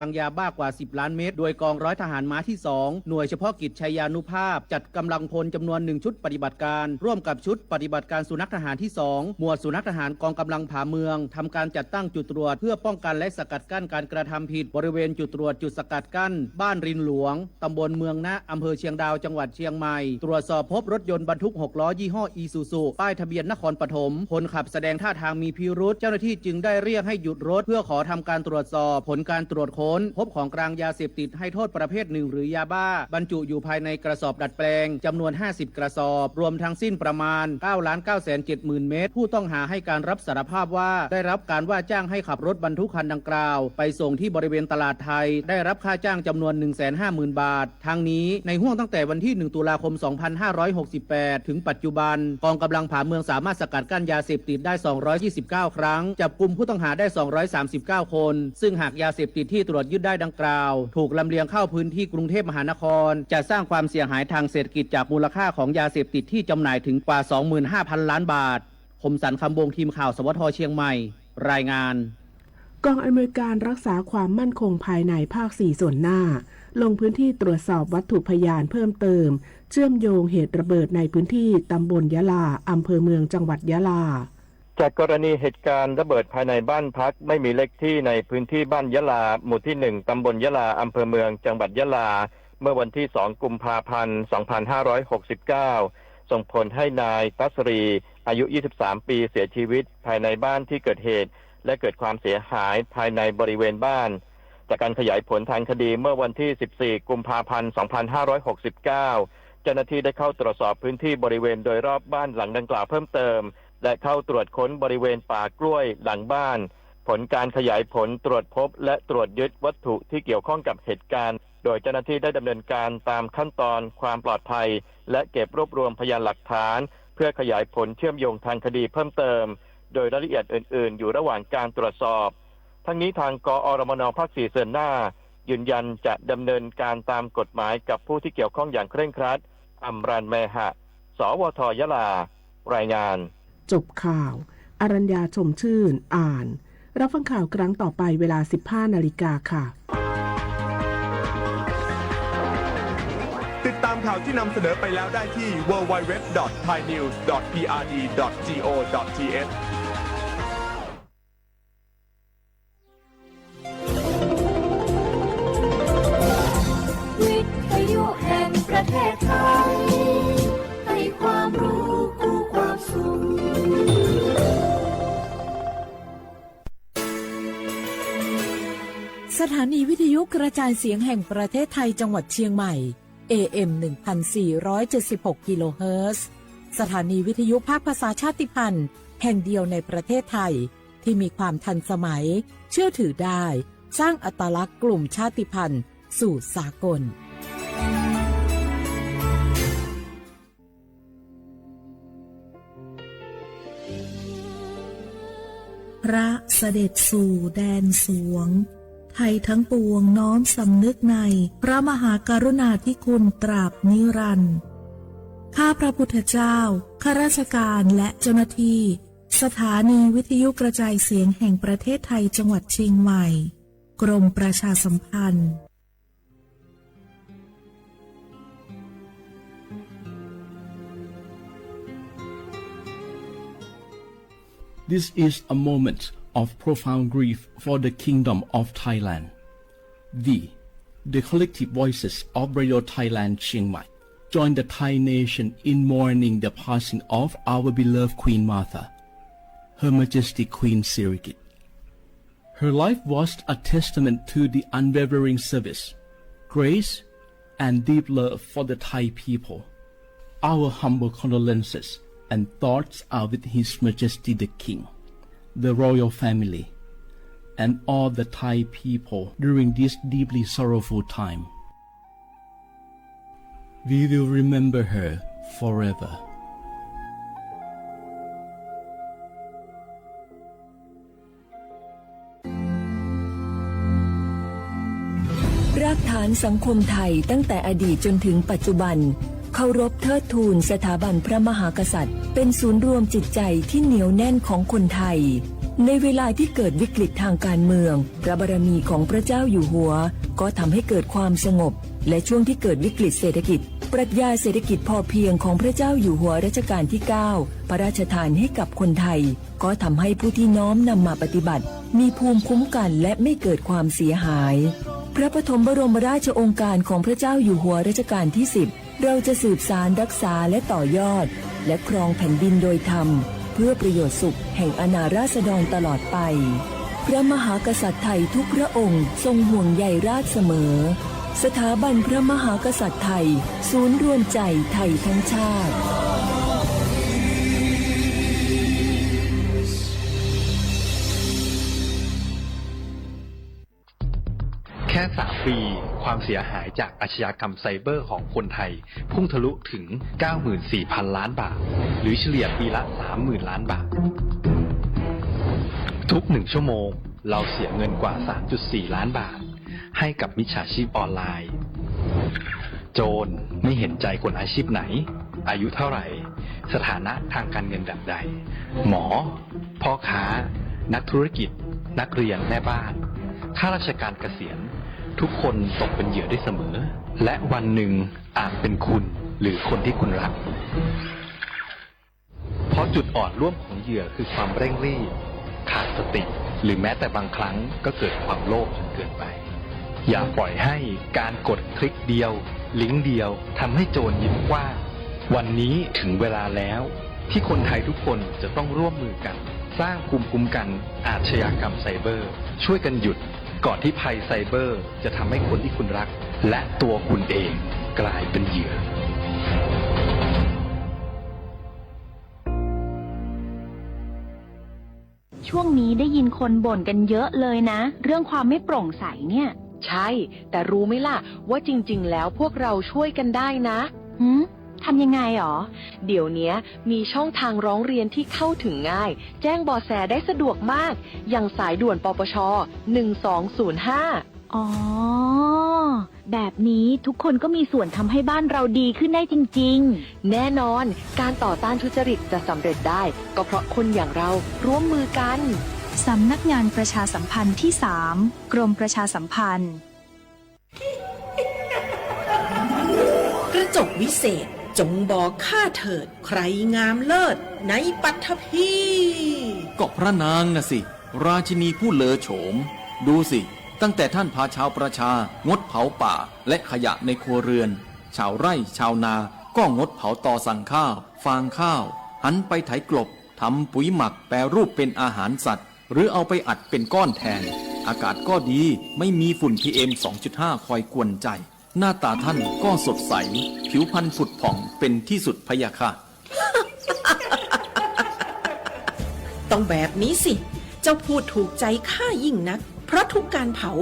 ยาบ้ากว่า 10 ล้านเม็ดโดยกองร้อยทหารม้าที่ 2 หน่วยเฉพาะกิจชัยยานุภาพจัดกำลังพลจำนวน 1 ชุดปฏิบัติการร่วมกับชุดปฏิบัติการสุนัขทหารที่ 2 หมวดสุนัขทหารกองกำลังผาเมืองทำการจัดตั้งจุดตรวจเพื่อป้องกันและสกัดกั้นการกระทำผิดบริเวณจุดตรวจจุดสกัดกั้นบ้านรินหลวงตำบลเมืองนะอำเภอเชียงดาวจังหวัดเชียงใหม่ตรวจสอบพบรถยนต์บรรทุก6ล้อยี่ห้ออีซูซุป้ายทะเบียนนครปฐมคนขับแสดงท่าทางมีพิรุธเจ้าหน้าที่จึงได้เรียกให้หยุดรถเพื่อขอทำการตรวจสอบผลการตรวจค้นพบของกลางยาเสพติดให้โทษประเภทหนึ่งหรือยาบ้าบรรจุอยู่ภายในกระสอบดัดแปลงจำนวน50กระสอบรวมทั้งสิ้นประมาณ 9,970,000 เมตรผู้ต้องหาให้การรับสารภาพว่าได้รับการว่าจ้างให้ขับรถบรรทุกคันดังกล่าวไปส่งที่บริเวณตลาดไทยได้รับค่าจ้างจำนวน 150,000 บาททางนี้ในห้วงตั้งแต่วันที่1ตุลาคม2568ถึงปัจจุบันกองกำลังผาเมืองสามารถสกัดกั้นยาเสพติดได้229ครั้งจับกุมผู้ต้องหาได้239คนซึ่งหากยาเสพติดที่ตรวจยึดได้ดังกล่าวถูกลำเลียงเข้าพื้นที่กรุงเทพมหานครจะสร้างความเสียหายทางเศรษฐกิจจากมูลค่าของยาเสพติดที่จำหน่ายถึงกว่า 25,000 ล้านบาทคมสันต์คำวงทีมข่าวสวทเชียงใหม่รายงานกองอำนวยการรักษาความมั่นคงภายในภาค 4 ส่วนหน้าลงพื้นที่ตรวจสอบวัตถุพยานเพิ่มเติมเชื่อมโยงเหตุระเบิดในพื้นที่ตำบลยะลาอำเภอเมืองจังหวัดยะลาจากกรณีเหตุการณ์ระเบิดภายในบ้านพักไม่มีเลขที่ในพื้นที่บ้านยะลาหมู่ที่ 1 ตำบลยะลาอำเภอเมืองจังหวัดยะลาเมื่อวันที่ 2 กุมภาพันธ์ 2569 ส่งผลให้นายตัสรีอายุ 23 ปีเสียชีวิตภายในบ้านที่เกิดเหตุและเกิดความเสียหายภายในบริเวณบ้านจากการขยายผลทางคดีเมื่อวันที่ 14 กุมภาพันธ์ 2569 เจ้าหน้าที่ได้เข้าตรวจสอบพื้นที่บริเวณโดยรอบบ้านหลังดังกล่าวเพิ่มเติมและเข้าตรวจค้นบริเวณป่ากล้วยหลังบ้านผลการขยายผลตรวจพบและตรวจยึดวัตถุที่เกี่ยวข้องกับเหตุการณ์โดยเจ้าหน้าที่ได้ดำเนินการตามขั้นตอนความปลอดภัยและเก็บรวบรวมพยานหลักฐานเพื่อขยายผลเชื่อมโยงทางคดีเพิ่มเติมโดยรายละเอียดอื่นๆอยู่ระหว่างการตรวจสอบทั้งนี้ทางกอรมนภาค 4 ส่วนหน้ายืนยันจะดำเนินการตามกฎหมายกับผู้ที่เกี่ยวข้องอย่างเคร่งครัดอัมรันแมหะสวทยะลารายงานจบข่าวอรัญญาชมชื่นอ่านรับฟังข่าวครั้งต่อไปเวลา 15 นาฬิกาค่ะติดตามข่าวที่นำเสนอไปแล้วได้ที่ www.thainews.prd.go.thวิทยุแห่งประเทศไทยให้ความรู้คู่ความสุขสถานีวิทยุกระจายเสียงแห่งประเทศไทยจังหวัดเชียงใหม่ AM 1476 กิโลเฮิรตซ์สถานีวิทยุภาคภาษาชาติพันธุ์แห่งเดียวในประเทศไทยที่มีความทันสมัยเชื่อถือได้สร้างอัตลักษณ์กลุ่มชาติพันธุ์สู่สากลพระเสด็จสู่แดนสวงไทยทั้งปวงน้อมสำนึกในพระมหากรุณาธิคุณตราบนิรันดร์ข้าพระพุทธเจ้าข้าราชการและเจ้าหน้าที่สถานีวิทยุกระจายเสียงแห่งประเทศไทยจังหวัดเชียงใหม่กรมประชาสัมพันธ์This is a moment of profound grief for the Kingdom of Thailand. The collective voices of Radio Thailand Chiang Mai join the Thai nation in mourning the passing of our beloved Queen Martha, Her Majesty Queen Sirikit. Her life was a testament to the unwavering service, grace, and deep love for the Thai people. Our humble condolences and thoughts are with His Majesty the King, the royal family, and all the Thai people during this deeply sorrowful time. We will remember her forever. รากฐานสังคมไทยตั้งแต่อดีตจนถึงปัจจุบันเคารพเทิดทูนสถาบันพระมหากษัตริย์เป็นศูนย์รวมจิตใจที่เหนียวแน่นของคนไทย ในเวลาที่เกิดวิกฤตทางการเมืองพระบารมีของพระเจ้าอยู่หัวก็ทำให้เกิดความสงบและช่วงที่เกิดวิกฤตเศรษฐกิจปรัชญาเศรษฐกิจพอเพียงของพระเจ้าอยู่หัวรัชกาลที่ 9 พระราชทานให้กับคนไทยก็ทำให้ผู้ที่น้อมนำมาปฏิบัติมีภูมิคุ้มกันและไม่เกิดความเสียหายพระปฐมบรมราชโองการของพระเจ้าอยู่หัวรัชกาลที่ 10เราจะสืบสานรักษาและต่อยอดและครองแผ่นดินโดยธรรมเพื่อประโยชน์สุขแห่งอาณาราษฎรตลอดไปพระมหากษัตริย์ไทยทุกพระองค์ทรงห่วงใยราชเสมอสถาบันพระมหากษัตริย์ไทยศูนย์รวมใจไทยทั้งชาติแค่3 ปีความเสียหายจากอาชญากรรมไซเบอร์ของคนไทยพุ่งทะลุถึง 94,000 ล้านบาทหรือเฉลี่ยปีละ 30,000 ล้านบาททุก1 ชั่วโมงเราเสียเงินกว่า 3.4 ล้านบาทให้กับมิจฉาชีพออนไลน์โจรไม่เห็นใจคนอาชีพไหนอายุเท่าไหร่สถานะทางการเงินแบบใดหมอพ่อค้านักธุรกิจนักเรียนแม่บ้านข้าราชการเกษียณทุกคนตกเป็นเหยื่อได้เสมอและวันหนึ่งอาจเป็นคุณหรือคนที่คุณรักเพราะจุดอ่อนร่วมของเหยื่อคือความเร่งรีบขาดสติหรือแม้แต่บางครั้งก็เกิดความโลภจนเกินไปอย่าปล่อยให้การกดคลิกเดียวลิงก์เดียวทำให้โจรยิ้มกว้างวันนี้ถึงเวลาแล้วที่คนไทยทุกคนจะต้องร่วมมือกันสร้างภูมิคุ้มกันอาชญากรรมไซเบอร์ช่วยกันหยุดก่อนที่ภัยไซเบอร์จะทำให้คนที่คุณรักและตัวคุณเองกลายเป็นเหยื่อช่วงนี้ได้ยินคนบ่นกันเยอะเลยนะเรื่องความไม่โปร่งใสเนี่ยใช่แต่รู้ไหมล่ะว่าจริงๆแล้วพวกเราช่วยกันได้นะทำยังไงหรอเดี๋ยวนี้มีช่องทางร้องเรียนที่เข้าถึงง่ายแจ้งเบาะแสได้สะดวกมากอย่างสายด่วนปปช1205อ๋อแบบนี้ทุกคนก็มีส่วนทำให้บ้านเราดีขึ้นได้จริงๆแน่นอนการต่อต้านทุจริตจะสำเร็จได้ก็เพราะคนอย่างเราร่วมมือกันสำนักงานประชาสัมพันธ์ที่ 3 กรมประชาสัมพันธ์กระจกวิเศษจงบอกข้าเถิดใครงามเลิศในปัทภีก็พระนางน่ะสิราชินีผู้เลอโฉมดูสิตั้งแต่ท่านพาชาวประชางดเผาป่าและขยะในครัวเรือนชาวไร่ชาวนาก็งดเผาตอสั่งข้าวฟางข้าวหันไปไถกลบทำปุ๋ยหมักแปรรูปเป็นอาหารสัตว์หรือเอาไปอัดเป็นก้อนแทนอากาศก็ดีไม่มีฝุ่น PM 2.5 คอยกวนใจหน้าตาท่านก็สดใสผิวพรรณผุดผ่องเป็นที่สุดพะยะค่ะ ต้องแบบนี้สิเจ้าพูดถูกใจข้ายิ่งนักเพราะทุกการเผา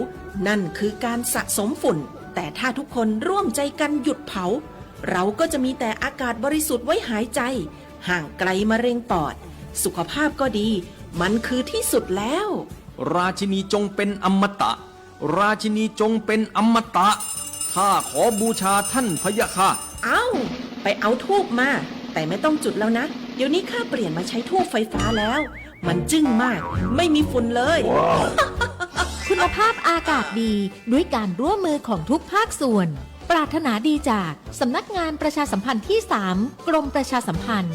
นั่นคือการสะสมฝุ่นแต่ถ้าทุกคนร่วมใจกันหยุดเผาเราก็จะมีแต่อากาศบริสุทธิ์ไว้หายใจห่างไกลมะเร็งปอดสุขภาพก็ดีมันคือที่สุดแล้วราชินีจงเป็นอมตะราชินีจงเป็นอมตะข้าขอบูชาท่านพะยะค่ะไปเอาธูปมาแต่ไม่ต้องจุดแล้วนะเดี๋ยวนี้ข้าเปลี่ยนมาใช้ธูปไฟฟ้าแล้วมันจึ้งมากไม่มีฝุ่นเลย คุณภาพอากาศดีด้วยการร่วมมือของทุกภาคส่วนปรารถนาดีจากสำนักงานประชาสัมพันธ์ที่ 3 กรมประชาสัมพันธ์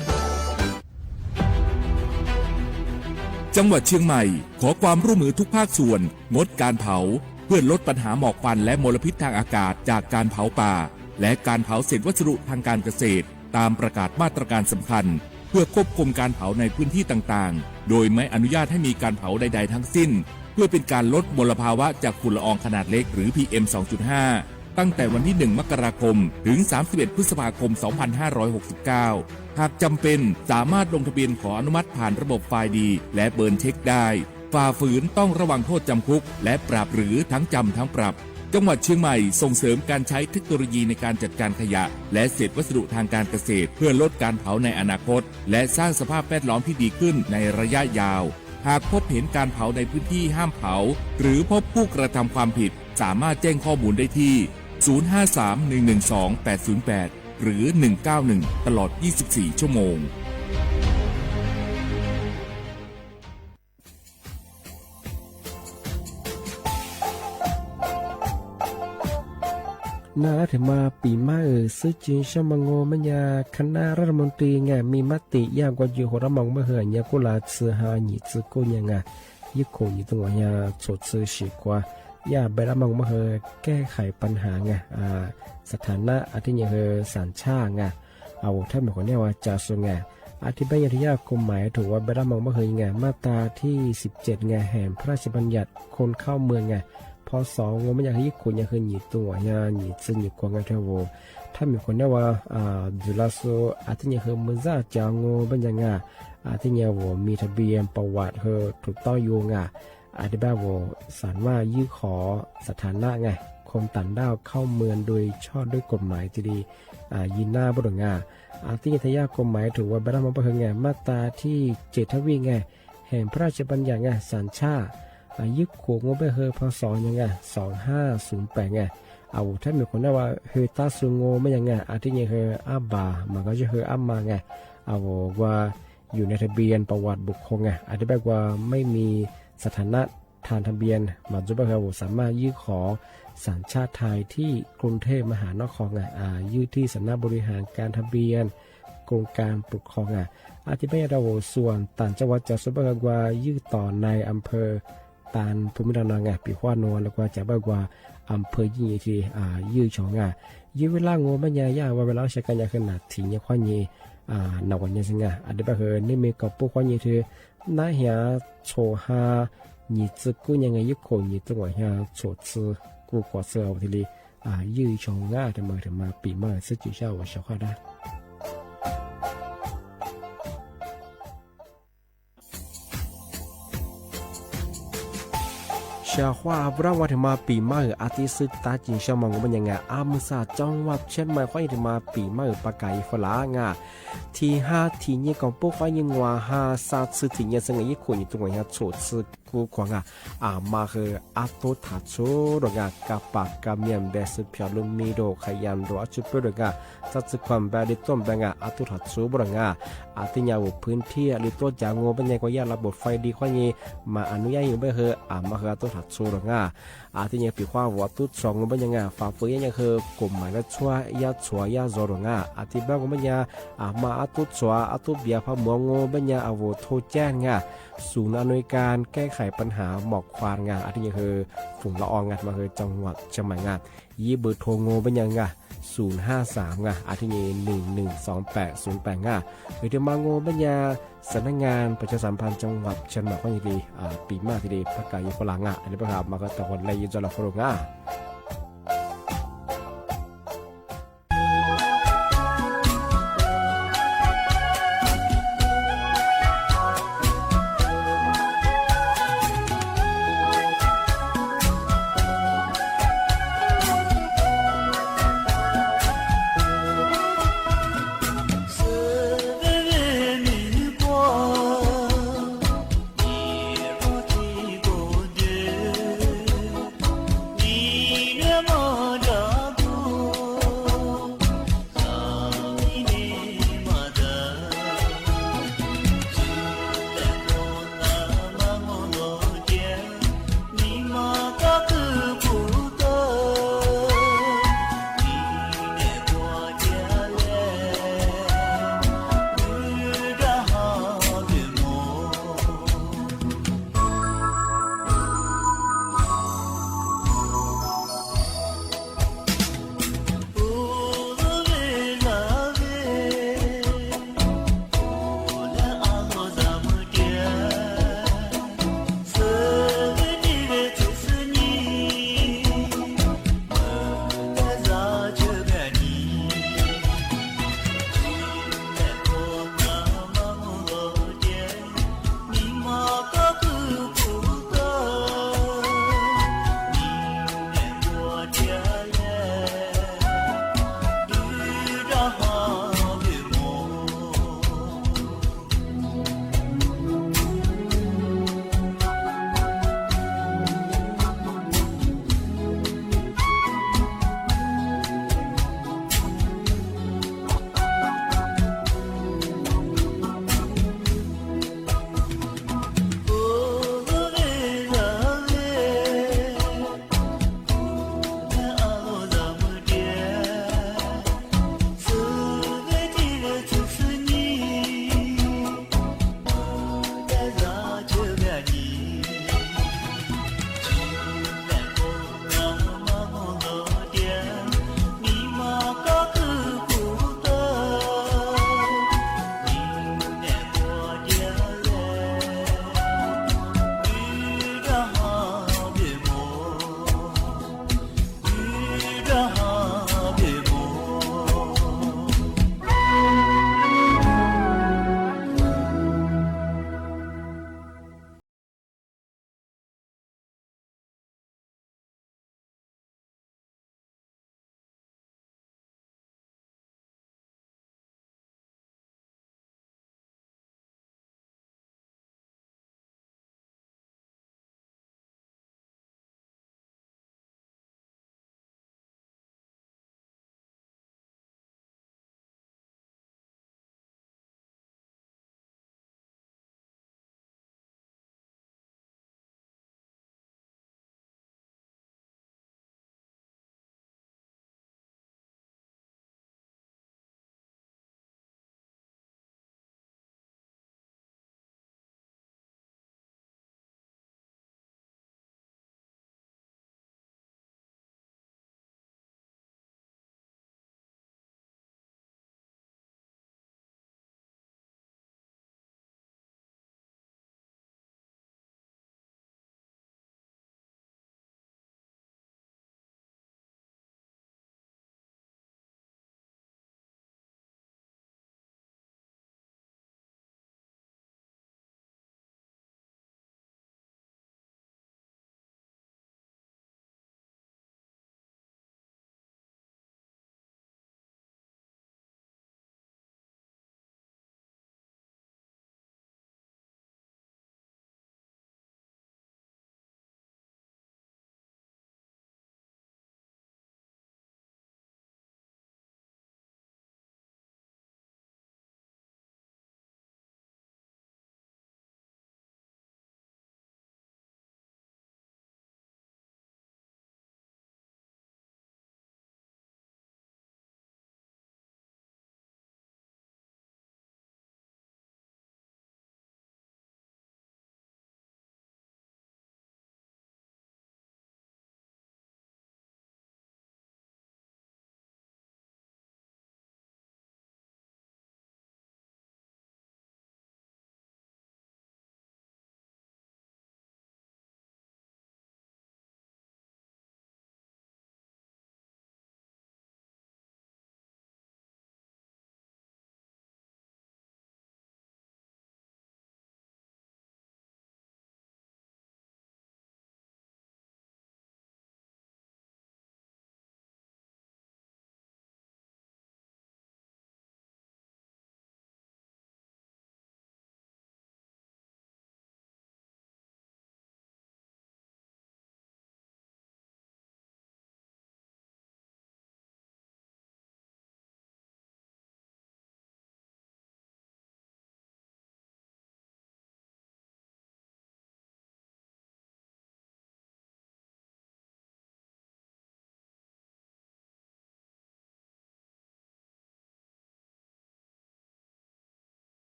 จังหวัดเชียงใหม่ขอความร่วมมือทุกภาคส่วนงดการเผาเพื่อลดปัญหาหมอกควันและมลพิษทางอากาศจากการเผาป่าและการเผาเศษวัสดุทางการเกษตรตามประกาศมาตรการสำคัญเพื่อควบคุมการเผาในพื้นที่ต่างๆโดยไม่อนุญาตให้มีการเผาใดๆทั้งสิ้นเพื่อเป็นการลดมลภาวะจากฝุ่นละอองขนาดเล็กหรือ PM 2.5 ตั้งแต่วันที่ 1 มกราคมถึง 31 พฤษภาคม 2569 หากจำเป็นสามารถลงทะเบียนขออนุมัติผ่านระบบไฟล์ดีและเบิร์นเช็คได้ฝ่าฝืนต้องระวังโทษจำคุกและปรับหรือทั้งจำทั้งปรับจังหวัดเชียงใหม่ส่งเสริมการใช้เทคโนโลยีในการจัดการขยะและเศษวัสดุทางการเกษตรเพื่อลดการเผาในอนาคตและสร้างสภาพแวดล้อมที่ดีขึ้นในระยะยาวหากพบเห็นการเผาในพื้นที่ห้ามเผาหรือพบผู้กระทำความผิดสามารถแจ้งข้อมูลได้ที่ 053-112-808 หรือ 191 ตลอด 24 ชั่วโมง นาถึงมาปีมาซื้อจีนชมังโงมันยาคณะรัฐมนตรีไงมีมติยากกว่าอยู่หัวมองเมื่อเหือนยากุลาซื้อหาหนีซื้อกูยังไงยิ่งโคยิ่งตัวอยาสดซื้อฉีกว่ายาไปรับมองเมื่อเหือแก้ไขปัญหาไงสถานะอาทิตย์ยังเหือสัญชาไงเอาถ้าเหมือนคนเนี้ยว่าจะส่งไงอธิบายที่ยากกฎหมายถูกว่าไปรับมองเมื่อเหือไงมาตราที่17ไงแห่งพระราชบัญญัติคนเข้าเมืองไงพอสองว่าไม่อยากให้ญี่ปุ่นอยากให้หนีตัวอยากหนีซึ่งหนีกว่าไงเท่าว่าถ้ามีคนเนี่ยว่าจุฬาโซอาทิตย์ยังเฮมือจ้าจางโง่เป็นยังไงอาทิตย์ยังว่ามีทะเบียนประวัติเฮถูกต้องอยู่ไงอาทิตย์แบบว่าสารว่ายื่นขอสถานะไงคนต่างด้าวเข้าเมืองโดยชอบด้วยกฎหมายจะดียินหน้าบุรุษงาอาทิตย์ทยากฎหมายถือว่าบรรดามาเพิ่งไงมาตราที่7ทวีไงแห่งพระราชบัญญัติไงสัญชาติยึดขวงงบไปเฮอพศยังไง2508ไงเอาถ้ามีคนได้ว่าเฮตาซูโงไม่ยังไงอาทิตย์ยังเฮอาบามันก็จะเฮอามาไงเอาว่าอยู่ในทะเบียนประวัติบุคคลไงอาทิตย์แบบว่าไม่มีสถานะทางทะเบียนมาจุบะเฮาสามารถยื่นขอสัญชาติไทยที่กรุงเทพมหานครไงยื่นที่สำนักบริหารการทะเบียนกรมการปกครองไงอาทิตย์แบบเราส่วนต่างจังหวัดจะสุบะเฮาว่ายื่นต่อในอำเภอตานภูมิลำเนาไงปีขวานวลแล้วก็จะบอกว่าอำเภอยี่ที่ยื้อชองไงยื้อเวลางูมันยาว่าเวลาใช้กันยาขนาดถี่เนี่ยควายีนวันยังสิงะอันเดียบเฮนี่มีกับพวกควายีที่น่าเหียโชฮาหนีซึกูยังไงยุคหนีตัวเหียโชซึกูกว่าเสือทีลียื้อชองง่าถึงมาปีมาซึ่งจุดเช้าว่าเช้าข้าได้ชาว่าบราวัฒมาปีมาอาทิตย์ตาจินชามังมันยังไงมุสาจังหวัดเช่นไม่ค่อยถึงมาปีมาปากไก่ฝรั่งที่5ที่นี่ก็พวกยังว่า5 3ที่นี่ซึ่งยี่คนอยู่ตรงนี้โฉดซึกูขวางมาคืออาตุทัดโซดงกับปากกับเมียนเบสพิอาลุมิโดขยันรัวจุดเปดงจัดความแบบดิต้มแบงอาตุทัดโซบงอาทิตย์ยาวพื้นที่หรือตัวจางงูเป็นยังก็ยาระบบไฟดีข้อนี้มาอนุญาตอยู่ไม่เฮมาคืออาตุทัดโซดงอาทิตย์ยังปีขวาวัดตุสองงูเป็นยังฝ่าฝืนยังคือกลุ่มหมายและช่วยยาช่วยยาโซดงอาทิตย์บ้างงูเป็นยังมาอาตุชัวอาตุเบียพมัวงูเป็นยังอาวุธโทแจ้งศูนย์อำนวยการแก้ไขปัญหาหมอกควานอาทิตย์ยังคือฝุ่นละอองมาคือจังหวัดเชียงใหม่ยี่เบอร์โทรงูเป็นยัง053อาทิตย์112808หรือที่มางูเป็นยังสำนักงานประชาสัมพันธ์จังหวัดเชียงใหม่ก็ยังดีปีมาทีเดียวประกาศยุคลังอันนี้ประกาศมาก็ตะวันเลยยุจลาฟโรง你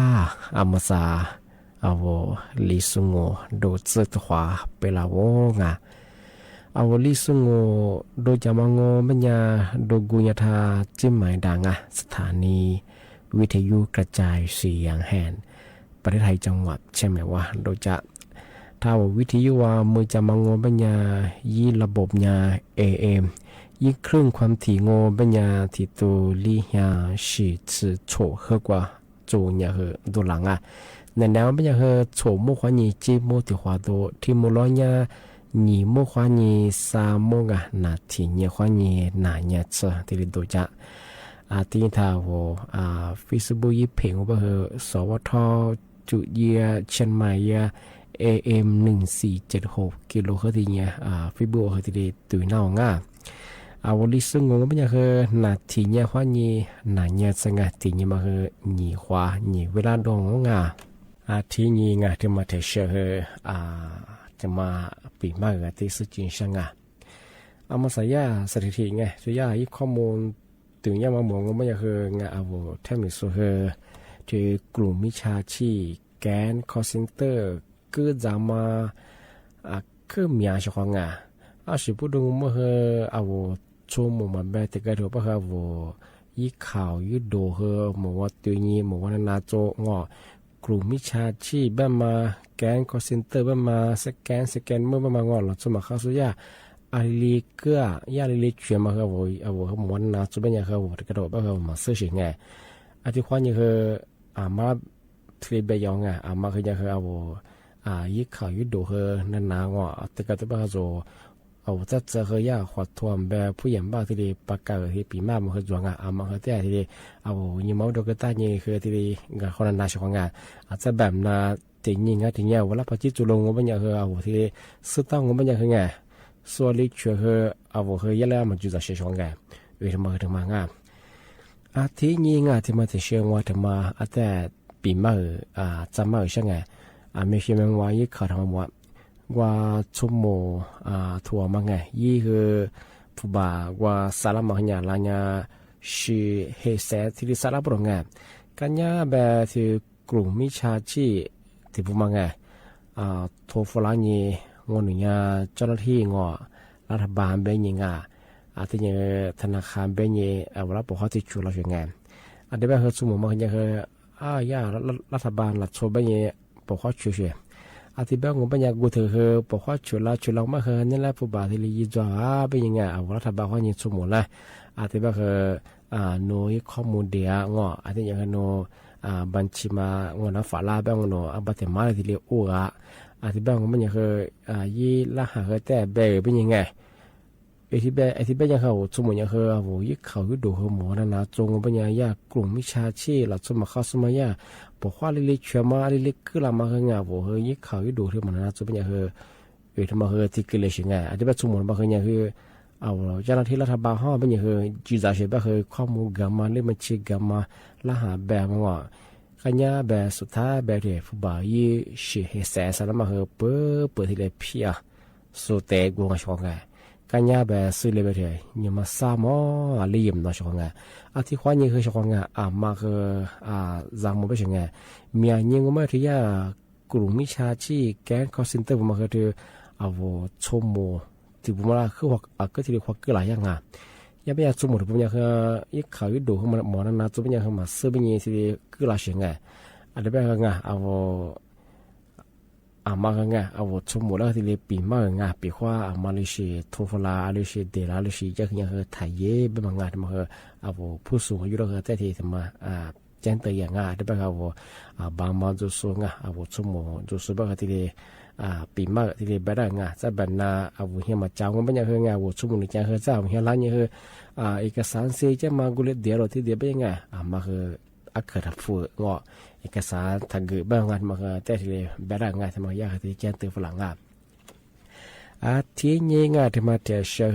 อามาซาเอาลิซุงโงโดซึตขวาเปลาวงาเอาลิซุงโงโดจามางโงบัญญาโดกุญทาจิ้มหมายดังสถานีวิทยุกระจายเสียงแห่งประเทศไทยจังหวัดใช่ไหมว่าโดยจะถ้าวิทยุว่ามือจามางโงบัญญายี่ระบบยา AM ยี่ครึ่งความถี่โงบัญญาที่ตัวลิฮาชิชื่อโฉเฮกว่าจูเนี่ยคือดูหลังในแนวบัญญาคือโฉโมขวานีจีโมติขวาตัวที่โมล้อยานีโมขวานีซาโมกะนาทีเนี่ยขวานีนาเนี่ยเจอที่ดูจะที่ท่าวFacebook ยี่เพลงว่าคือสวทจุเยียเชียงใหม่ยา AM 1476กิโลเฮิรตซ์เนี่ยFacebook คือที่ตุยน่างวันนี้ซึ่งงงก็เป็นคือนาทีเนี่ยขวานีนาเนี่ยสังทีเนี่ยมาคือนีขวานีเวลาดงที่นี่ที่มาเทเชอร์จะมาปีมากที่สุดจริงช่างมาใส่ยาสถิติส่วนยาอีกข้อมูลถึงยามามองก็ไม่คือแทมิสุเฮที่กลุ่มมิชาชีแกนคอร์เซนเตอร์ก็จะมาคือมีอาชีพของสิพูดถึงเมื่อชั่วโมงมาแบบที่ก็ถือว่ายี่ข่าวยี่ดูเฮหมู่ว่าตัวนี้หมู่ว่านาโจกลุ่มมิชาชีพแบบมาแกนคอร์เซนเตอร์แบบมาสแกนเมื่อแบบมางอหลังสมัครเข้าสู่ยาอาลีก็ยาลีเชื่อมาเขาเขาหมู่ว่านาโจเป็นยังเขาที่กระโดดแบบเขามาซื้อสิ่งที่ความยังคือมาทรีเบียงมาคือยังคือยี่ข่าวยี่ดูเฮนั่นนางแต่ก็ต้องเขาจะเจอเขายาขวดทวมแบบผู้ใหญ่บ้านที่ดีปากกาที่ปีมามันคือจวงมาคือแต่ที่ดียี่เมาดูก็ตานี่คือที่ดีกับคนนาชของอาจจะแบบนาถึงยิงถึงเงี้ยเวลาพอจิจุลงก็เป็นอย่างคือที่ดีสุดท้ายก็เป็นอย่างคือส่วนลิเชื่อคือคือยาแล้วมันจุดจะเชื่อของเวทมาถึงมาที่ยิงที่มาถึงเชื่อว่าถึงมาแต่ปีมาจะมาใช่ไงไม่ใช่แมงว่ายี่ขาดทั้งหมดว่าชั่วโมงทัวร์มายี่คือผู้บ่าวว่าสารมังยาลายาชีเฮเซที่สารบรงกันยาแบบที่กลุ่มมิชาชีที่ผู้มาโทรฟลานีงอหนุญาเจ้าหน้าที่รัฐบาลเบญงที่ยังธนาคารเบญเวลาปกครองที่ชูเราอย่างไงเดี๋ยวแบบชั่วโมงมาคือย่ารัฐบาลหลักโซเบญปกครองชูเฉยที่แบบงบปัญญากูถือคือปกครองชุลาชุลามาคือนี่แหละผู้บ่าวที่ลีจ่าเป็นยังไงรัฐบาลเขายิงสมุนเลยที่แบบคือโน้ยข้อมูลเดียที่ยังโนบัญชีมาน้ำฝาลาแบบโนบัตรมาที่เรียกที่แบบงบปัญญาคือยี่ละหาแต่เบย์เป็นยังไงที่แบบยังเขาสมุนยังคือยี่เขายี่ดูคือหมูนั่นนะจงปัญญายากลุ่มมิชาชีหลักสมัครเข้าสมัยปกว่าลิเชื่อมาลิคือเรามาคือยี่เขายี่ดูที่มันนะจงปัญญาคือที่มาคือที่กิเลสไงที่แบบสมุนมาคือยังคือเจ้าหน้าที่รัฐบาลห้องเป็นยังคือจีจ่าเชื่อแบบคือข้อมูลกรรมเรื่องบัญชีกรรมละหาแบบมั้งกันยาแบบสุดท้ายแบบที่ผู้บ่าวยี่สิเฮเซสแล้วมาคือเปิดที่เลยพี่สุดเตะกวงชงกันยาแบบซื้อเลยไปเถอะยังมาซ้ำลีมนะชงที่ความยิ่งคือชงมาคือจังมันเป็นยังไงมีอย่างยิ่งก็ไม่ที่กลุ่มมิชาชีแก๊งคอร์เซนเตอร์มาคือชมโมที่ผมว่าคือก็ที่เรียกว่าคือหลายอย่างยังไม่อยากชมโมที่ผมอยากคือยี่ข่าวยี่ดูเข้ามาหมอนั่นนะจะเป็นยังเข้ามาซื้อเป็นยังที่คือหลายสิ่งเดี๋ยวแบบมาชั่วโมงแล้วที่เรียปีมากปีว่ามาเลเซียทัวฟลาเลเซียเดลาเลเซียจะคือยังไทยเป็นบางงานมาผู้สูงอายุเราแต่ที่ทำมาแจ้งเตือนอย่างเดี๋ยวแบบบางมาจุดสูงชั่วโมงจุดสูงแบบที่เรียปีมากที่เรียแบบนั้นจะแบบน่าเฮียมาเจ้าก็เป็นยังไงชั่วโมงนี้จะคือเจ้าเฮียร้านยังคือเอกสารเสียจะมากุเลเดียวที่เดียวเป็นยังไงมาคืออักขระฟูเอกสารทางเกิดบ้างงานมาแต่ที่เลยแบบงานทำมายากที่แจ้งเตือนฝรั่งที่นี่ที่มาเที่ยวเชื่อเ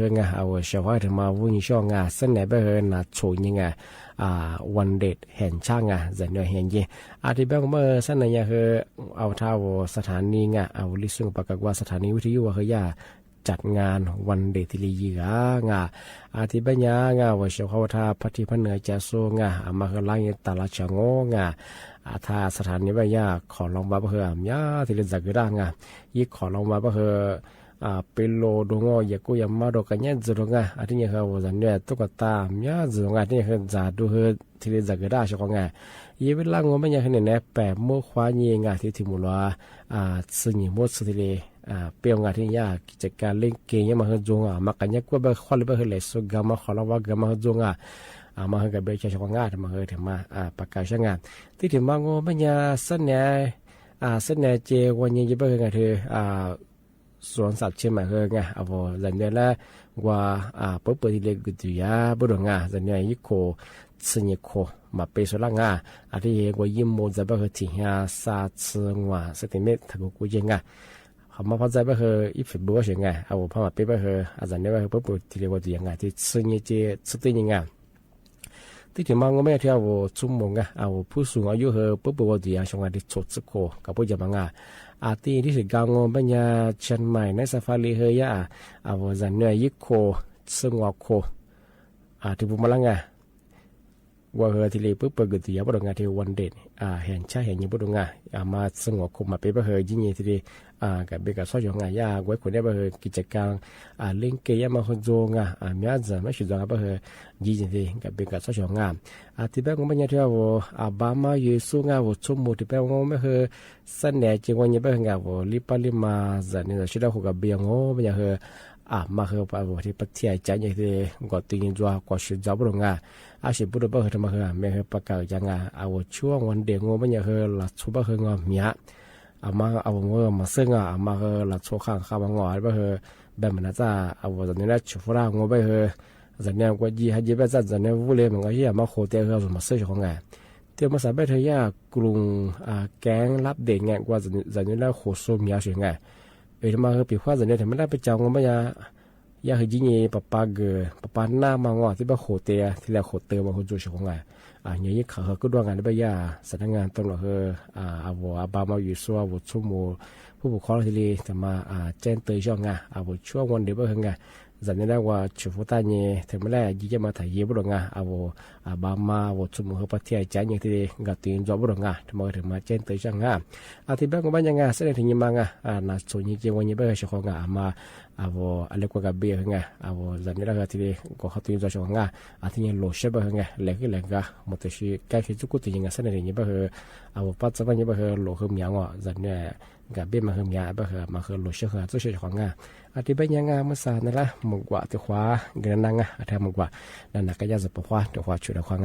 ชื่อว่าที่มาวุ่นช่องเส้นไหนแบบน่าโชว์ยังวันเด็ดเห็นช่างจะเหนื่อยเห็นยี่ที่แบบเมื่อเส้นไหนคือเท้าสถานีลิซุงปากกว่าสถานีวิทยุคือยา จัดงานวันเด็กที่ลียีงาอาทิตย์ปัญญางาว่าเช้าเขาทาพัฒน์พันเหนือจะโซงาอามาคือล่างยตาลาชงงาอาทาสถานีปัญญาขอลองมาเพื่อมยาที่เล่นจักรด่างายี่ขอลองมาเพื่อเป็นโลดงอยากูยามาดกันยันจุดงาอาทิตย์นี้เขาว่าเนี่ยตุ๊กตามยาจุดงาที่เขาจะดูเฮที่เล่นจักรด่าชงงายี่เวลางงปัญญาเนี่ยนะแปะมือขวายีงาที่ถิ่มุลว่าซึ่งยี่มดสุดที่เลยเปียวงานที่ยากกิจการเล่นเกมยังมาเฮจงมากันยักว่าเบอร์ขอเลยเบอร์เลยสุกามาขอเราว่ากามาเฮจงมาเฮกับเบอร์ชาวงานมาเฮถึงมาประกาศงานที่ถึงมาโง่ปัญญาสัญญาสัญญาเจวันนี้จะเบอร์ไงเธอสวนสัตว์เชื่อมาเฮไงเอาสัญญาละว่าเปิดที่เล็กกุฏิยาบุรุษงาสัญญายิ่งโคสัญญาโคมาเป็นส่วนงาอาทิตย์ว่ายิ่งโมจะเบอร์ที่หาซาซึงว่าสติเมตถักกุยังงาเขามาพอใจไปเหรออีฟิบัวเสียงไงเอาพอมาไปไปเหรออาจารย์เนี่ยไปเหรอปุ๊บที่เรียกว่าตัวยังไงที่ซึ่งยี่สุดที่ยังไงที่ถึงมาก็ไม่เที่ยวชุ่มมงไงเอาผู้สูงอายุเหรอปุ๊บว่าตัวยังช่วงงานที่สดสุดโคกับผู้จะมาไงอาทิตย์ที่ถึงกลางวันปัญญาเชียงใหม่ในซาฟารีเหรอยาเอาอาจารย์เนี่ยยิ่งโคซึ่งว่าโคที่บุมาลังไงว่าเหรอที่เรียกปุ๊บเปิดกุฏิยาบุรุษงานที่วันเด็ดเห็นใช่เห็นยี่บุรุษงานมาซึ่งว่าโคมาไปไปเหรอยิ่งยี่ที่เรียกับเบกับซอยของงายาไว้คนได้ไปเหรอกิจการเล่นเกมมาคนโจงมีอาจจะไม่ชุดจังไปเหรอยี่สิบทีกับเบกับซอยของงานที่แบงก์มันยังเที่ยวบามาอยู่สู้งานว่าชุ่มหมดที่แบงก์ไม่เหรอสันแหน่จริงวันนี้ไปเหรองานว่าลิปลิมาจะเนี่ยชุดเรากับเบียงโง่ไม่ยังเหรอมาเหรอไปว่าที่ปัจจัยจันยังที่ก็ตีนจัวก็ชุดจับบุรุษงานสิบุรุษไปเหรอมาเหรอไม่เหรอประกาศจังช่วงวันเด็กโง่ไม่ยังเหรอหลักชุบไปเหรองามีมาเอาเงินมาซึ่งมาเหรอหลักโชว์ข้างข้ามงอไปเหรอแบบมันน่าจะเอาตอนนี้นะชุบร่างงอไปเหรอตอนนี้ก็ยี่ห้ายี่แบบตอนนี้วุ้ยเลยมันก็ยี่มาโคเตอร์มาซื้อของไงเที่ยวมาสายไปเธอยากรุงแก๊งรับเด็กไงกว่าตอนนี้แล้วโคโซมีอะไรไงมาเหรอปีกว่าตอนนี้ทำไม่ได้ไปจังงอไม่ยาคือยี่นี่ปะปาหน้ามางอที่บ้าโคเตอร์ที่แล้วโคเตอร์มาคนจูชของไงอย่างนี้เขาก็ดวงงานได้ไปยาสำนักงานตำรวจเอาบามาอยู่ส่วนชั่วโมงผู้ปกครองที่จะมาแจ้งเตือนช่องงานช่วงวันเดียวไปไงจันนี้ได้ว่าชุดตาเนี่ยถึงเมื่อไรยี่จะมาถ่ายเยี่ยมบุรุษงานบามาชั่วโมงเขาปฏิบัติใจอย่างที่กัดตีนจอบบุรุษงานทำไมถึงมาแจ้งเตือนช่างงานที่บ้านก็บ้านยังไงแสดงถึงยังไงน่าสนใจวันนี้ไปช่องงานมาอะไรกว่ากับเบียร์ไงจันนี้ได้ที่ก็เขาตีนจอบช่องงานที่ยังโลเชบไงเล็กก็หมดที่ใกล้ที่จุกุติยังไงแสดงถึงยังไปปัจจุบันยังไปโลขึ้นยังจันนี้กับเบียร์มาขึ้นยังไปมาขึ้นโลเชบตัวเชื่อช่องงานที่บ้านยังไงเมื่อสานนั่นแหละมึงกว่าตัวขวาเงินนั่งแทนมึงกว่านั่นก็จะจะปกว่าตัวขวาชุดขวาง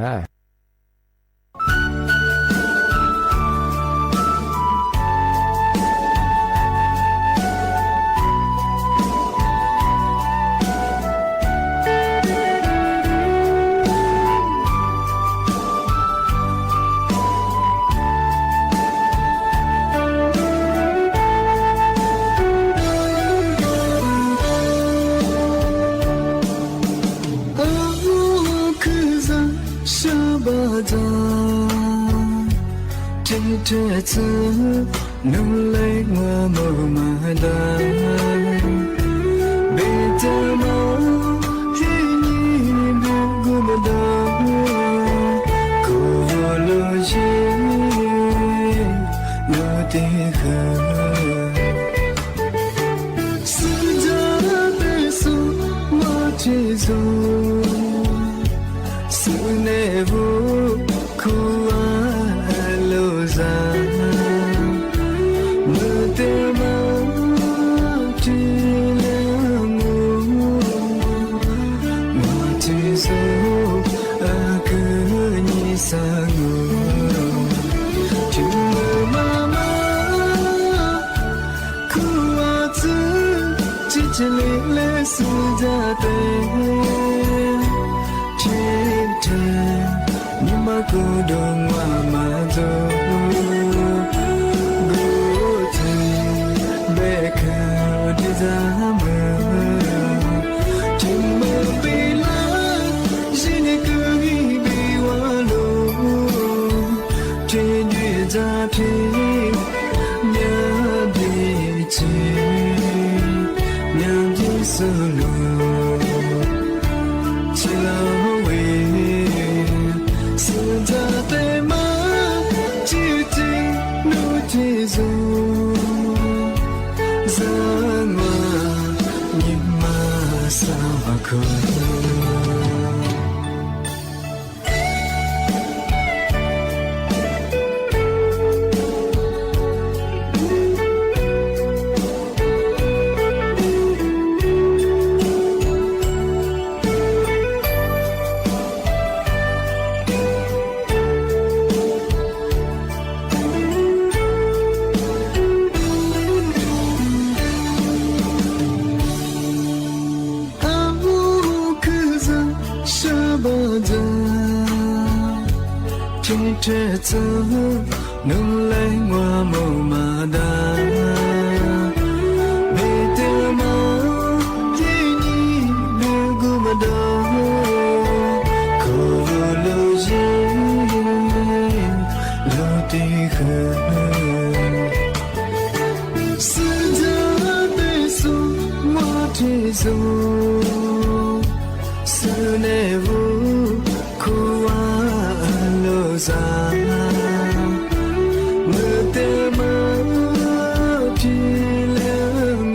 เธอจะนุ่มเล็กว่ามาได้เบเตอร์มาที่นี่ดูกูมาได้กูรู้ชีนูที่เคยสุดท้ายเป็นสุดมาที่สุดสุดในบุกูกูดงว่ามาโจกูถึงเบคดีจามถึงมือปีละฉันก็ยิ่งบีว่าลูที่ดีจ้าที่เนี่ยดีจีเนี่ยดี是他的吗？究竟路接走，让我你马上可。这走能来我某马达，别的嘛给你别顾不到，可路人路的河，是他的手我推走，是那无苦啊。za mơ tê mơ phi lương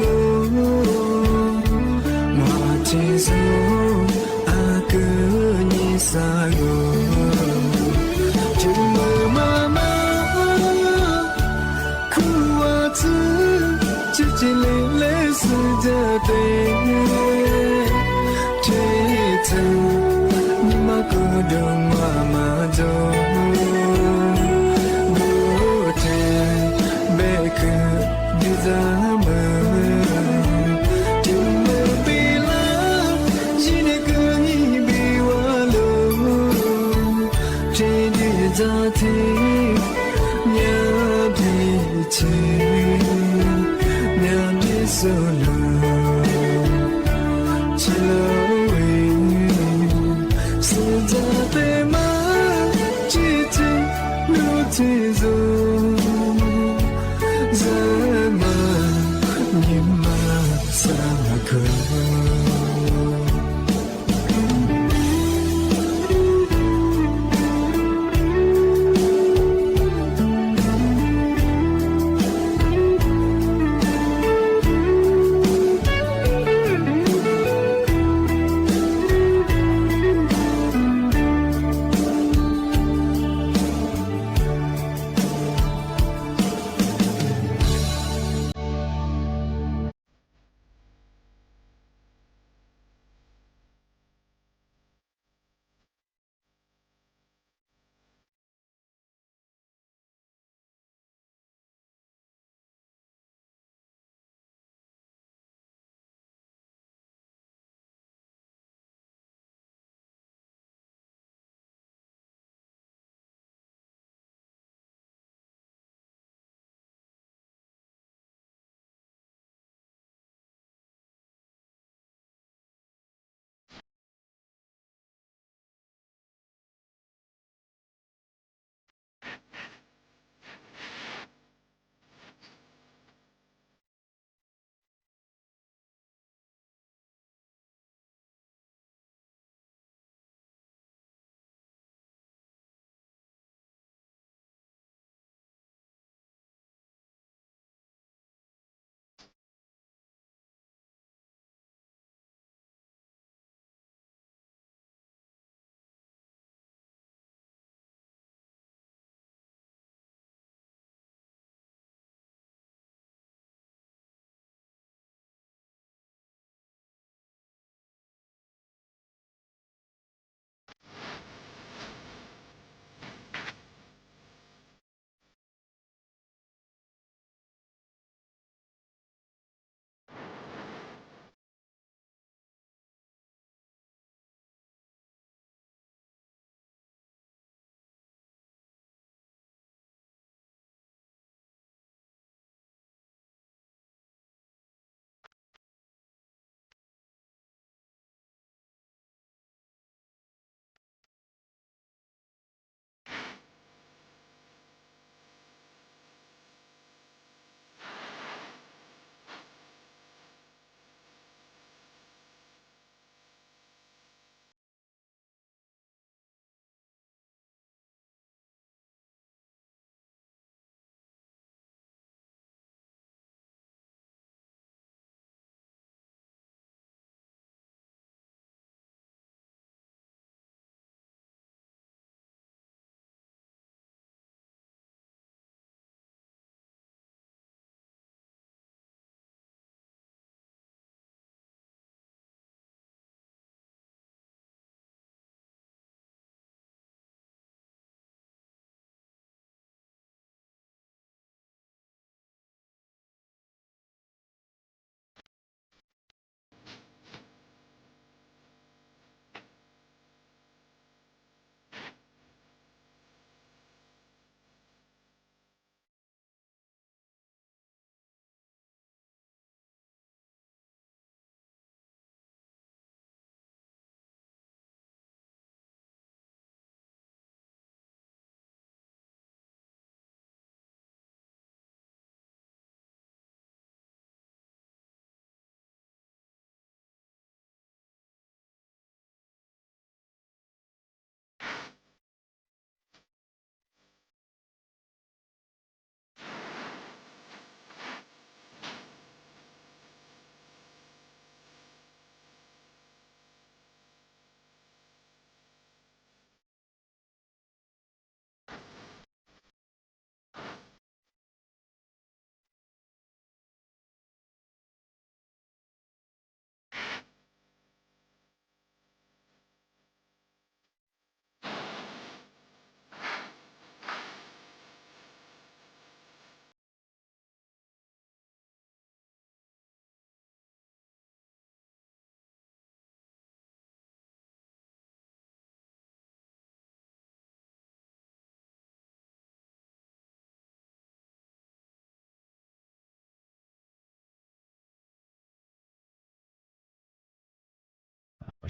mà chỉ số à cứ như xa ngô chừng mơ mà khu à chứ chứ chỉ lấy sự ra tên thế chân nhưng mà cứ đường mà rồi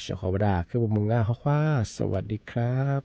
เชียวขอบดาคือมุงง่าข้อคว้าสวัสดีครับ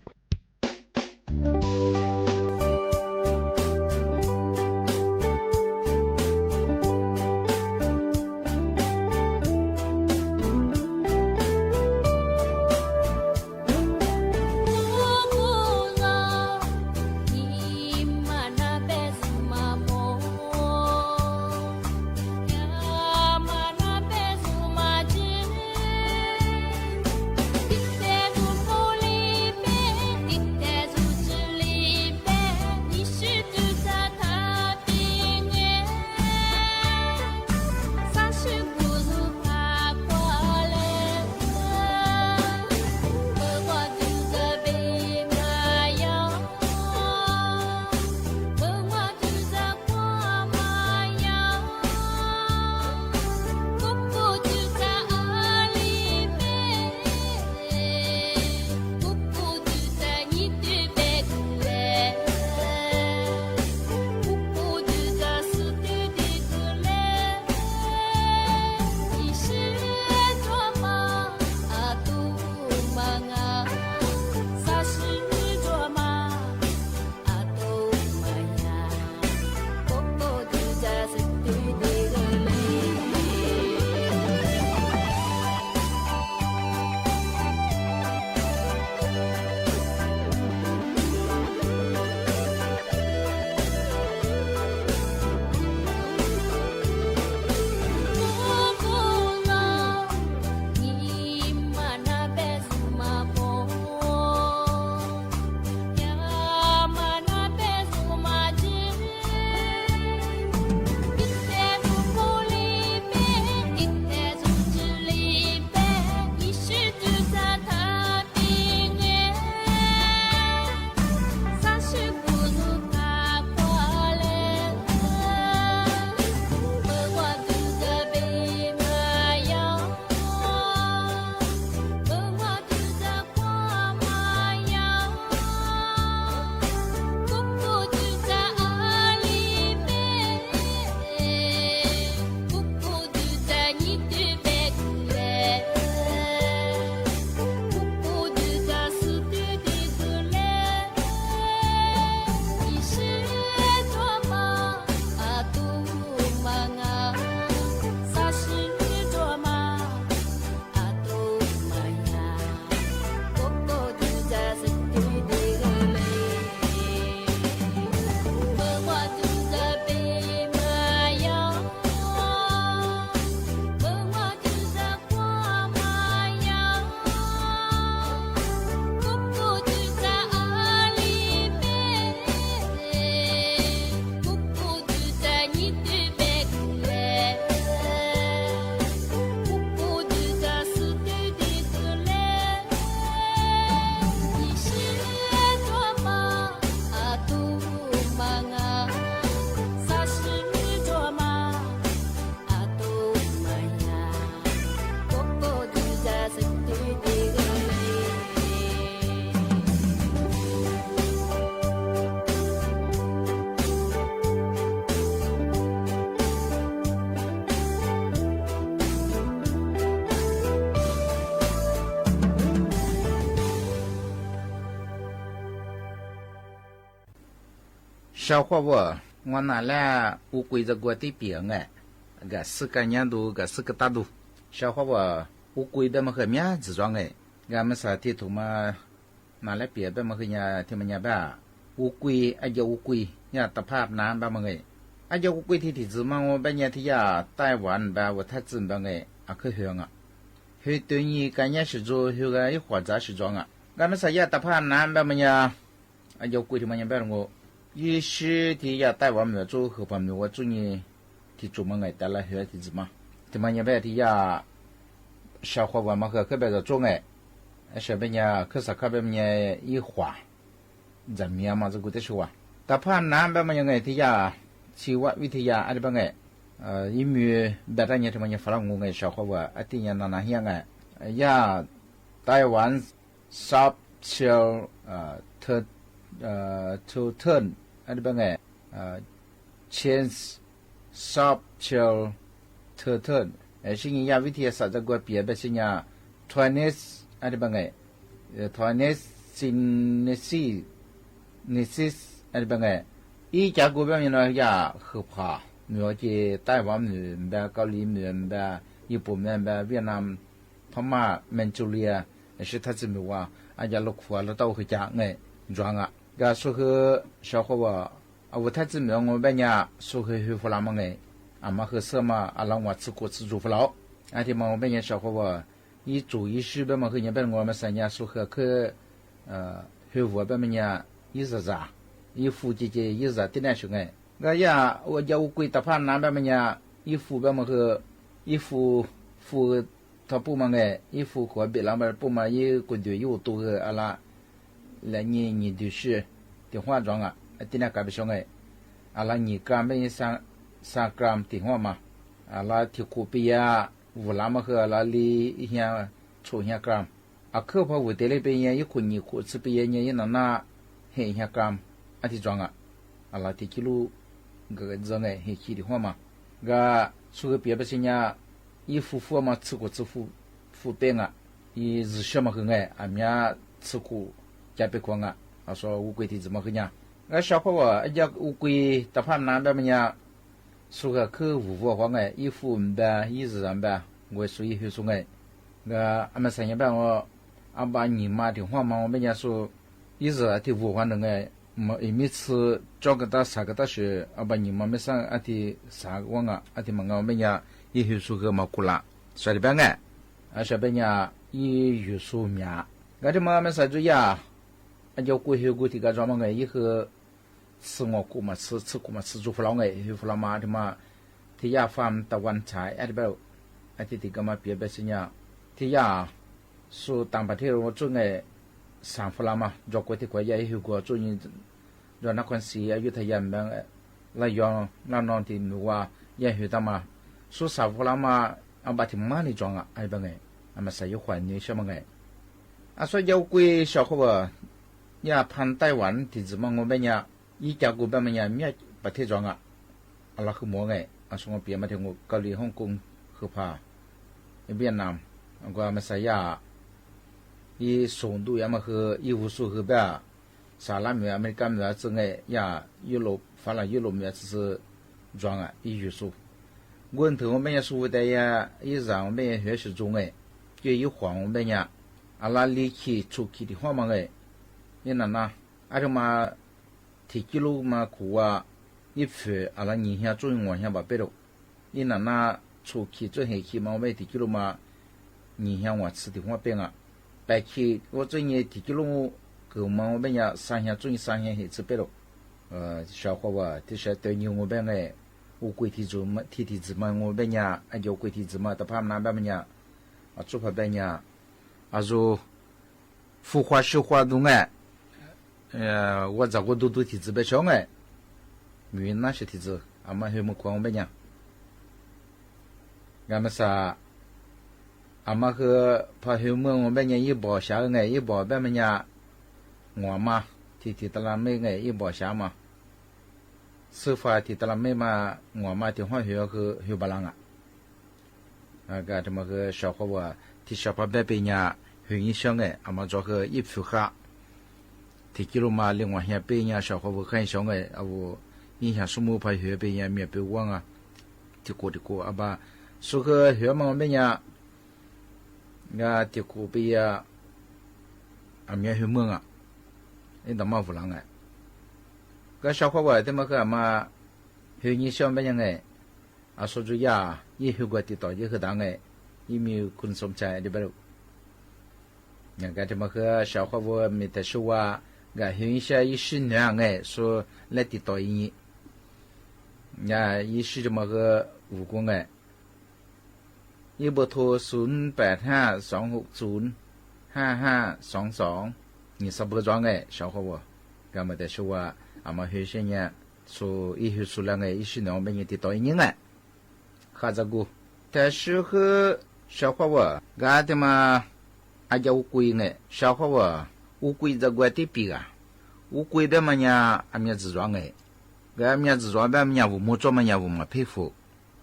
小伙我拿来乌龟子过的饼哎，个四个年度个四个大度，小伙我乌龟的么和面子装哎，俺们啥地图嘛拿来别的么和呀ที่มัน呀吧乌龟哎呀乌龟呀ตะภาพน้ำ吧么哎，哎呀乌龟ที่子嘛我半夜ที่呀ไต้หวัน吧我太真吧哎，啊可香啊，去对你干呀是做去个一火炸是装啊，俺们啥呀ตะภาพน้ำ吧么呀，哎呀乌龟ที่มัน呀吧我。一是ที่อยากไต้หวันเหนือจู่คือผมว่าจู่นี้ที่จู่มาไงแต่ละเหือที่จะมาที่มันยังแบบที่อยากชาวขวานมาคือแบบจะจู่ไงไอ้เสเป็นยาคือสักแบบนี้อีขวาจะมีมาจะกูจะชัวแต่ผ่านน้ำแบบมันยังไงที่อยากชีววิทยาอะไรบ้างไงอีมือแบบนี้ที่มันยังฝรั่งงงไงชาวขวานไอ้ที่ยังนานาเฮียไงอยากไต้หวันซับเชียวto turn อะไรบ้างไงchange subtle turn ไอ้สิ่งนี้วิทยาศาสตร์จะกว่าเปลี่ยนแบบสิ่งนี้ ทวนิสอะไรบ้างไงทวนิสซินนิซีนิซิสอะไรบ้างไงอีจากกูแบบนี้นะอย่าคือผ่าเหนือจีไต้หวันเหนือแบบเกาหลีเหนือแบบญี่ปุ่นแบบเวียดนามพม่าแมนจูเรีย是他这么话อาจจะลูกหัวแล้วต้องคือจากไงจวงอ่ะก็สุขชาวเขาว่าเอาว่าถ้า这么我แบบนี้สุขคือฝรั่งมั้งไงอามาคือเสื้อมาอาลังวัดสุขสุขฝรั่งอันที่มันแบบนี้ชาวเขาว่า一主一事แบบมันคือเนี่ยเป็น我们三年สุขคือคือหัวแบบนี้一直咋一副姐姐一直在那时候哎ก็อย่าว่าจะอุกุยตะพานน้ำแบบนี้一副แบบมันคือ一副他不嘛个，衣服和别人们不嘛一个队有多个阿拉，来你就是的化妆啊，今天搞不上个，阿拉你干没3 gram 的话嘛，阿拉提苦比啊，5拉嘛和阿拉里一下出1 gram，啊可怕我这里边也一困你苦吃比也也能拿1 gram，啊提妆啊，阿拉提kilo个这个黑起的话嘛，个说个别不是呀。一夫妇嘛，吃过之父辈啊，一日学嘛很爱，俺们吃过加别光啊，他说乌龟的怎么个样？俺小伙娃一家乌龟大盘南边么样，说个去五福黄哎，一夫唔呗，一日人呗，我属于很送哎，个俺们3年半我俺把你妈的话嘛，我们家说一日的五黄人哎，每次找个到3个大学，俺把你妈没上俺的3个王啊，俺的么我们家。一有数个嘛古啦，说的白哎，说白呀，一有数面，俺这么说就呀，俺叫过去过去个专门哎，以后吃我过嘛吃过嘛吃住不老哎，有不老嘛的嘛，ที่ยาฟาร์มตะวันฉายอะไรแบบไอ้ที่ก็มาเปลี่ยนไปสิเนี่ยที่ยาสู่ต่างประเทศเราจุดไง3ฟลามาจอกไว้ที่กว่าใหญ่หิวกว่าจุดนี้จนนครศรีอยุธยาแบบระยองระนองที่หนูว่าใหญ่หิวตามา说啥不啦嘛？俺把挺满的装啊，哎不哎，俺们是有环境什么哎？啊说要归小伙吧，呀攀台湾的怎么我们呀，一家国别么呀面不贴装啊，阿拉去摸哎，啊说我别么听我เกาหลีฮ่องกงคือพาเวียดนามก็มันใส่ยาอีส่งดูยามาคืออีวุสุคือแบบสหรัฐอเมริกาเหนือซึ่งไงยายุโรปฝรั่งยุโรปเนี่ย是装啊อียุสุ问题我们也说的呀，一让我们也学习中哎，就一晃我们呀，阿拉离去出去的话嘛哎，你那那，阿这嘛提几路嘛苦啊，一分阿拉你下中往下把背了，你那那出去做黑去嘛，我们提几路嘛，你下我吃的话变啊，白去我这年提几路个嘛我们呀3下中3下黑吃背了，小伙娃这些对你我们哎。乌龟体子嘛，体子嘛，我别呀，俺叫龟体子嘛，他怕哪边么呀？啊，做怕别呀，啊说孵化石化东哎，我找过多体子别上哎，没那些体子，俺们还没光别呀，俺们啥，俺们和怕还没我别呀一包下哎，一包别么呀，我嘛，体得啦没哎，一包下嘛。สื้อฟ้าที่ตลาดไม่มาหัวมาที่ห้อยหัวคือหิวบาลังอ่ะก็จะมาคือชาวเขาว่าที่ชาวบ้านแบบนี้หิวยิ่งช่างไงอามาจะคือยิบฟิวข้าที่กิโลมาเลี้ยงว่าเฮียเป็นเนี่ยชาวเขาว่าใครช่างไงเอายิ่งหาสมุนไพรหิวเป็นเนี่ยมีเป็นว่างอ่ะที่กูอาบ้าสุขหิวมันเป็นเนี่ยก็ที่กูเป็นอามีหิวเมืองอ่ะนี่ต้องมาฝรั่งไงก็ชาวเขาว่าที่มาคือมาเฮียนี่ชอบเป็นยังไงอาสุจุยายี่หิวกว่าติดต่อยี่คือดังไงยี่มีคุณสมใจดีบ้างอย่างการที่มาคือชาวเขาว่ามีแต่ชัวก็เฮียนี่ใช้ยี่สิบเนื้อไงส่วนเล็ดติดต่อยี่เนี่ยยี่สิบจะมาคืออุกงไงยี่เบอร์โทร0852605522นี่สับเบอร์จ้องไงชาวเขาว่าก็มาแต่ชัวอามาเฮียเช่นเนี่ยส่วนอีหิวสุดละไงยี่สิบเนื้อเป็นยี่ติดต่อยี่ไงข้าจะกูแต่是คือ小伙娃ก็ที่มาอาจจะอุกุยไง小伙娃อุกุยจะกว่าที่ปีอ่ะอุกุยแบบมันเนี่ยอามี自装ไงก็อามี自装แบบมันเนี่ยวุ้งจ้ามันเนี่ยวุ้งมา佩服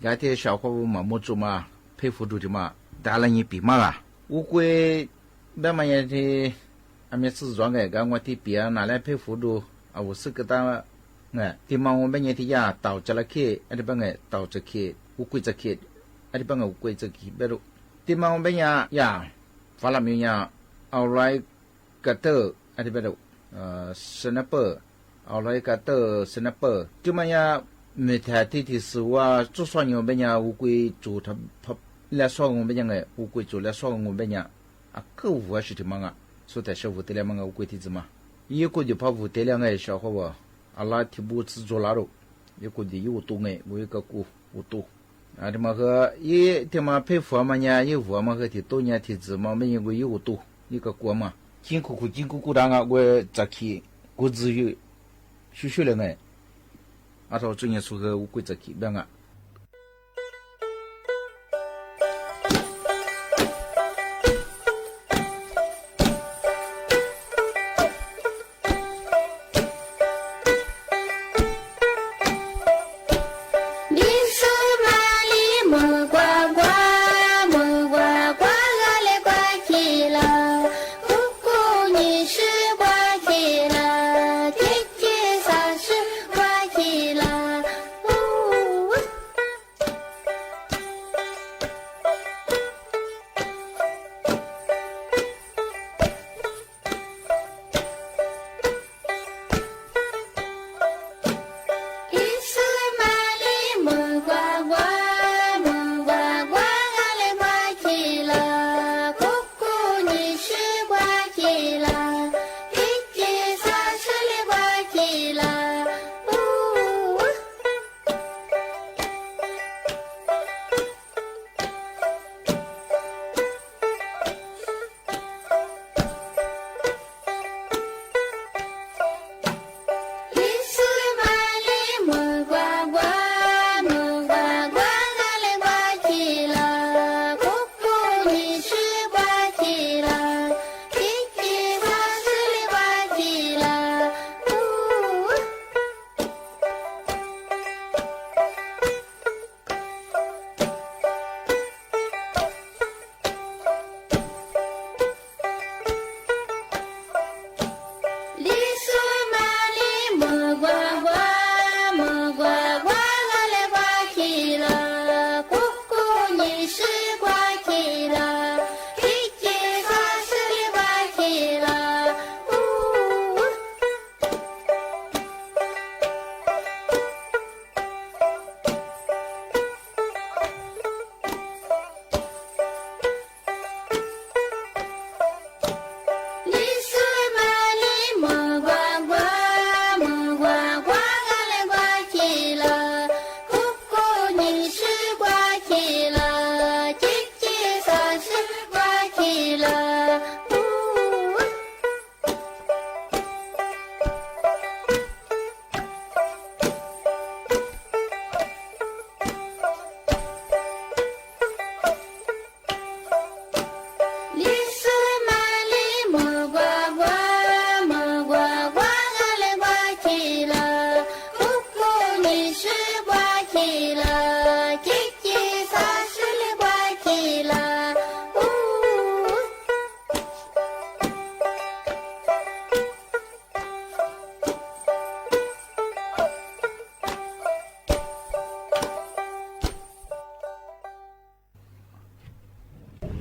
ก็ที่小伙娃มาวุ้งจ้ามา佩服ดูที่มาแต่ละยี่ปีมาอ่ะ乌龟那么也的，俺们是装个，刚我的别拿来配辅助，啊，我是个当，地方我们也的呀，倒着了去，啊，这帮个倒着去，乌龟着去，啊，这帮个乌龟着去，比如，地方我们呀，发了没呀？เอาไรกระเตอร์อธิบายสแนปเปอร์เอาไรกระเตอร์สแนปเปอร์就么呀没太提提是我就算有别人乌龟做他来说我别人个乌龟做来说我别人啊可无是的嘛啊说在小屋的了嘛乌龟提子嘛一个就怕屋的了个小伙吧阿拉提不制作拉肉一个就有多个我一个股有多啊这么个一他妈配合嘛呀有我嘛个提多年提子嘛没有有多一个国嘛，金库当啊，我早起，我只有学了哎，啊，说专业说个我早起边啊。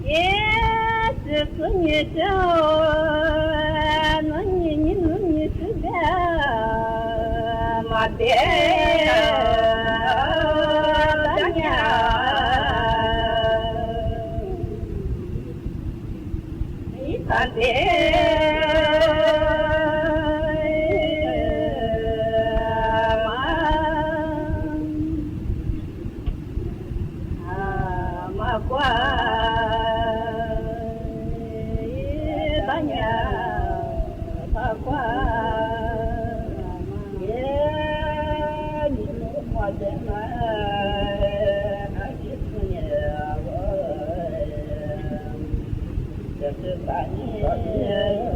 Hãy subscribe cho kênh Ghiền Mì Gõ để không bỏ lỡ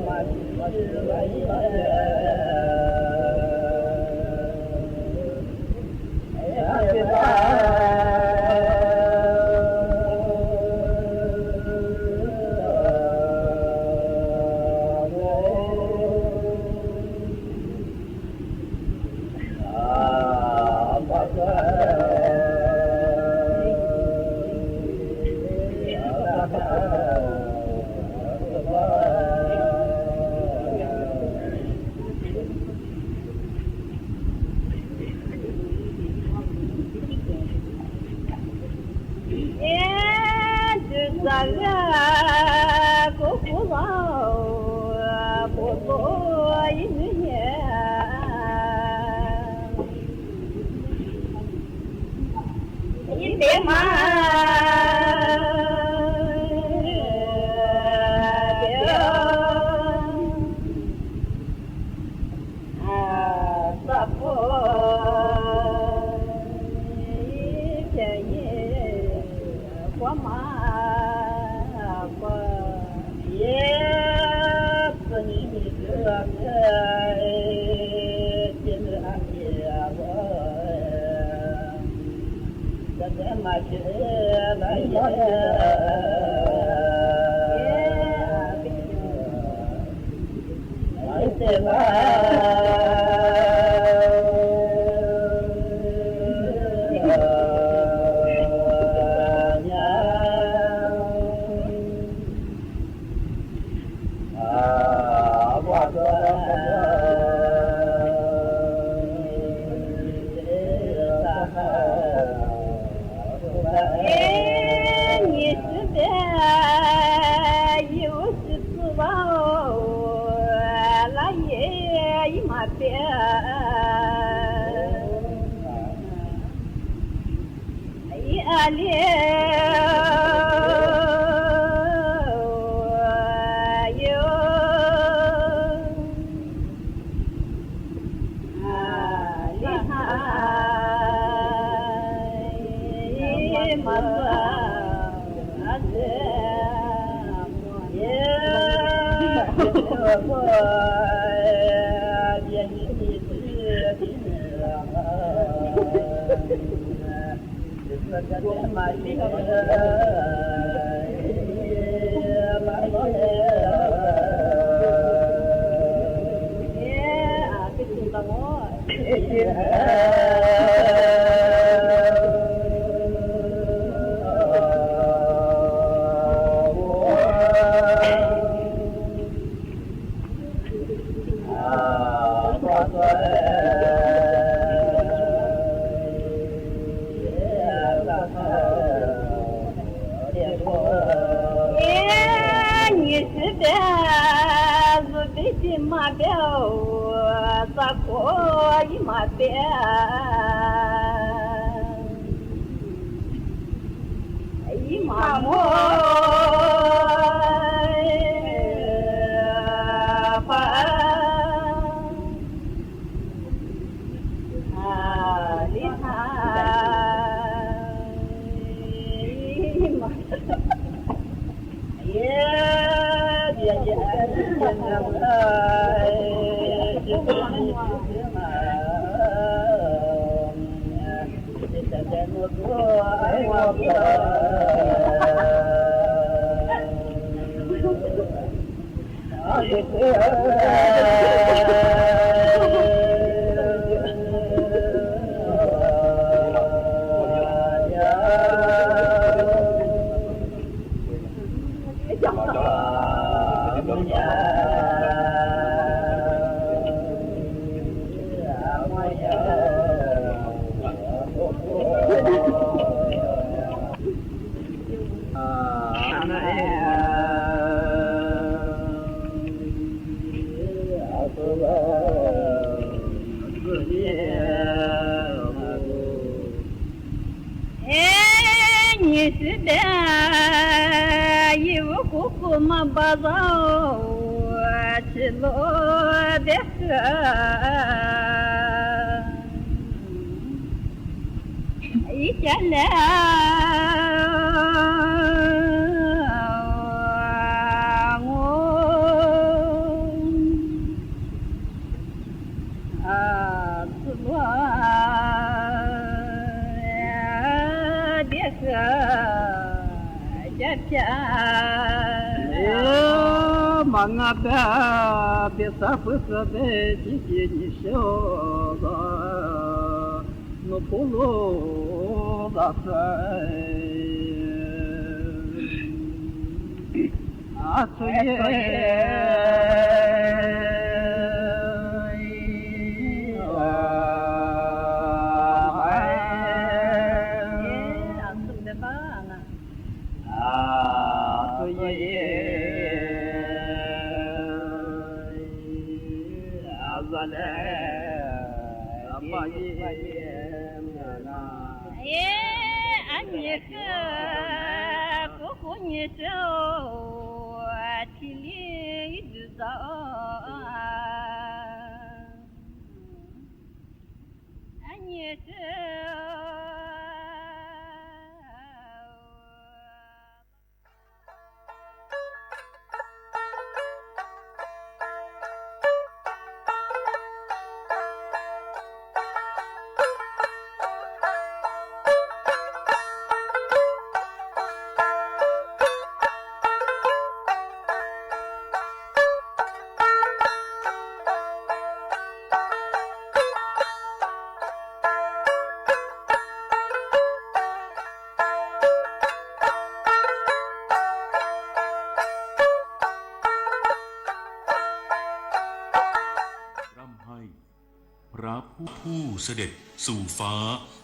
พระผู้เสด็จสู่ฟ้า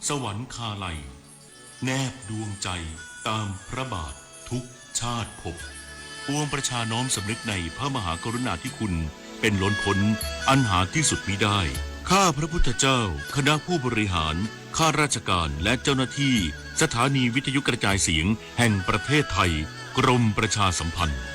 สวรรคาลัยแนบดวงใจตามพระบาททุกชาติภพปวงประชาน้อมสำนึกในพระมหากรุณาธิคุณเป็นล้นพ้นอันหาที่สุดมิได้ข้าพระพุทธเจ้าคณะผู้บริหารข้าราชการและเจ้าหน้าที่สถานีวิทยุกระจายเสียงแห่งประเทศไทยกรมประชาสัมพันธ์